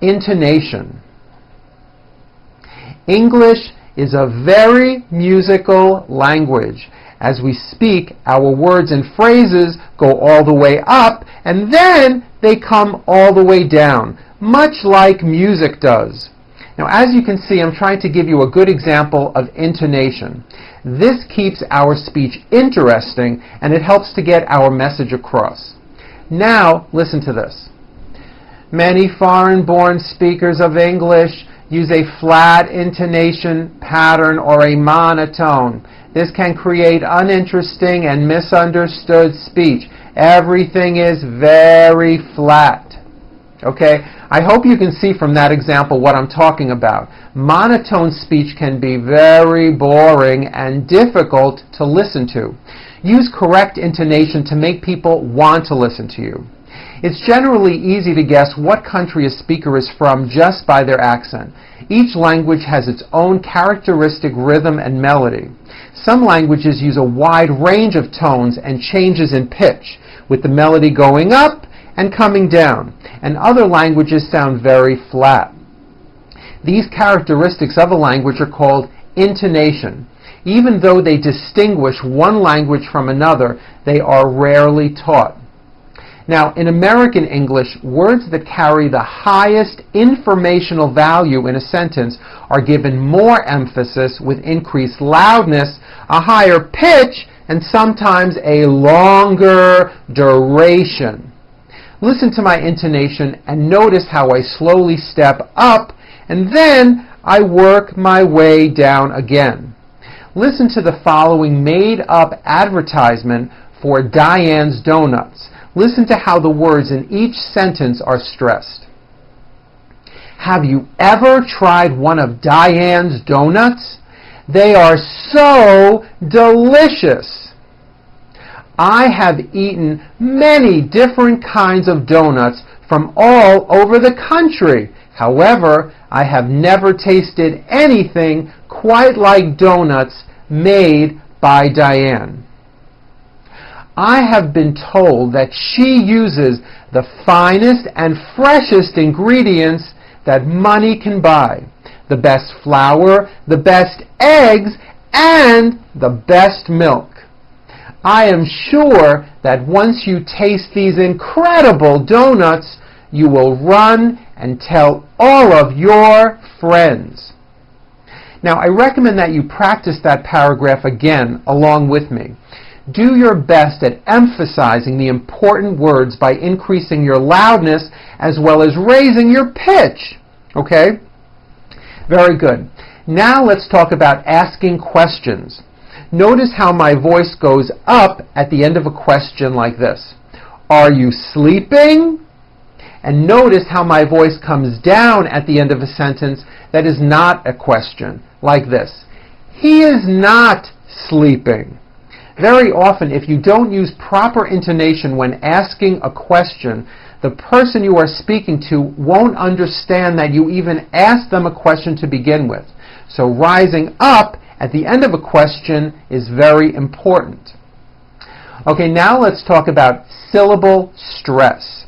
Intonation. English is a very musical language. As we speak, our words and phrases go all the way up, and then they come all the way down, much like music does. Now, as you can see, I'm trying to give you a good example of intonation. This keeps our speech interesting, and it helps to get our message across. Now, listen to this. Many foreign-born speakers of English use a flat intonation pattern or a monotone. This can create uninteresting and misunderstood speech. Everything is very flat. Okay? I hope you can see from that example what I'm talking about. Monotone speech can be very boring and difficult to listen to. Use correct intonation to make people want to listen to you. It's generally easy to guess what country a speaker is from just by their accent. Each language has its own characteristic rhythm and melody. Some languages use a wide range of tones and changes in pitch, with the melody going up and coming down, and other languages sound very flat. These characteristics of a language are called intonation. Even though they distinguish one language from another, they are rarely taught. Now, in American English, words that carry the highest informational value in a sentence are given more emphasis with increased loudness, a higher pitch, and sometimes a longer duration. Listen to my intonation and notice how I slowly step up and then I work my way down again. Listen to the following made-up advertisement for Diane's Donuts. Listen to how the words in each sentence are stressed. Have you ever tried one of Diane's donuts? They are so delicious. I have eaten many different kinds of donuts from all over the country. However, I have never tasted anything quite like donuts made by Diane. I have been told that she uses the finest and freshest ingredients that money can buy. The best flour, the best eggs, and the best milk. I am sure that once you taste these incredible donuts, you will run and tell all of your friends. Now, I recommend that you practice that paragraph again along with me. Do your best at emphasizing the important words by increasing your loudness as well as raising your pitch. Okay? Very good. Now let's talk about asking questions. Notice how my voice goes up at the end of a question like this. Are you sleeping? And notice how my voice comes down at the end of a sentence that is not a question, like this. He is not sleeping. Very often, if you don't use proper intonation when asking a question, the person you are speaking to won't understand that you even asked them a question to begin with. So rising up at the end of a question is very important. Okay, now let's talk about syllable stress.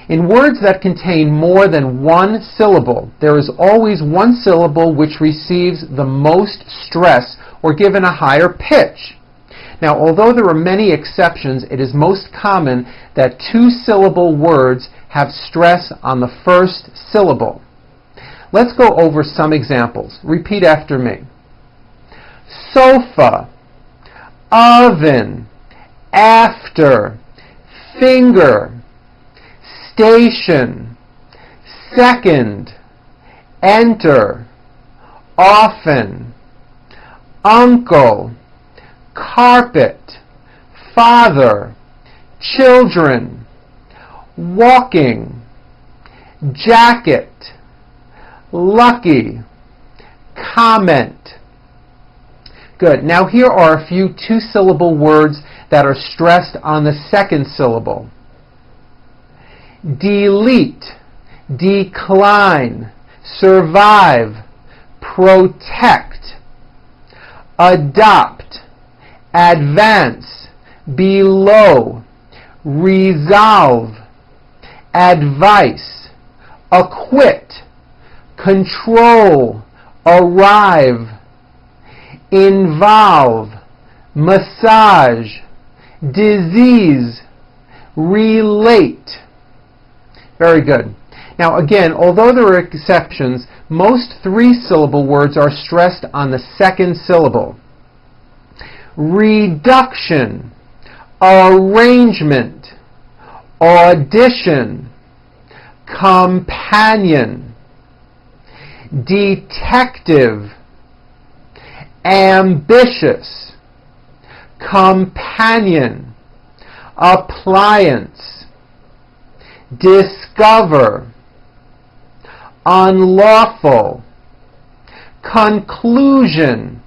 In words that contain more than one syllable, there is always one syllable which receives the most stress or given a higher pitch. Now, although there are many exceptions, it is most common that two-syllable words have stress on the first syllable. Let's go over some examples. Repeat after me. Sofa, oven, after, finger, station, second, enter, often, uncle, carpet, father, children, walking, jacket, lucky, comment. Good. Now here are a few two-syllable words that are stressed on the second syllable. Delete, decline, survive, protect, adopt, advance, below, resolve, advice, acquit, control, arrive, involve, massage, disease, relate. Very good. Now again, although there are exceptions, most three-syllable words are stressed on the second syllable. Reduction, arrangement, audition, companion, detective, ambitious, companion, appliance, discover, unlawful, conclusion,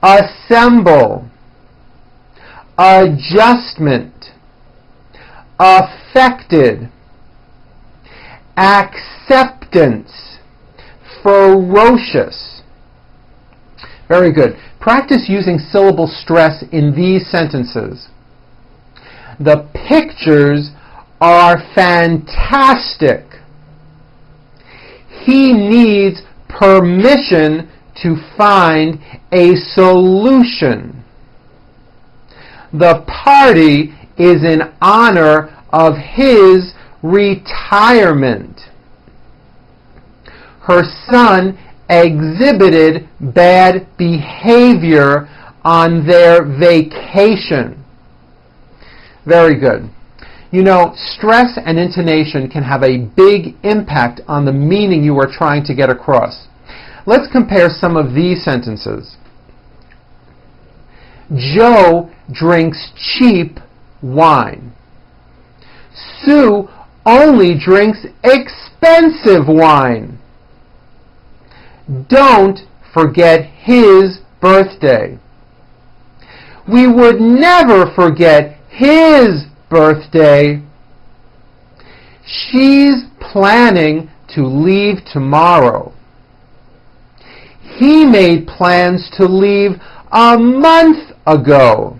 assemble, adjustment, affected, acceptance, ferocious. Very good. Practice using syllable stress in these sentences. The pictures are fantastic. He needs permission to find a solution. The party is in honor of his retirement. Her son exhibited bad behavior on their vacation. Very good. You know, stress and intonation can have a big impact on the meaning you are trying to get across. Let's compare some of these sentences. Joe drinks cheap wine. Sue only drinks expensive wine. Don't forget his birthday. We would never forget his birthday. She's planning to leave tomorrow. He made plans to leave a month ago.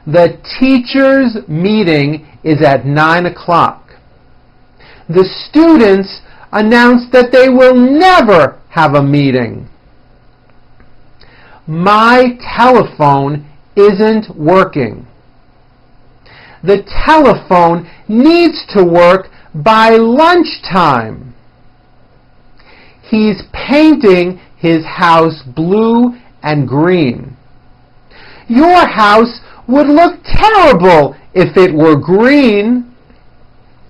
The teachers' meeting is at 9 o'clock. The students announced that they will never have a meeting. My telephone isn't working. The telephone needs to work by lunchtime. He's painting his house blue and green. Your house would look terrible if it were green.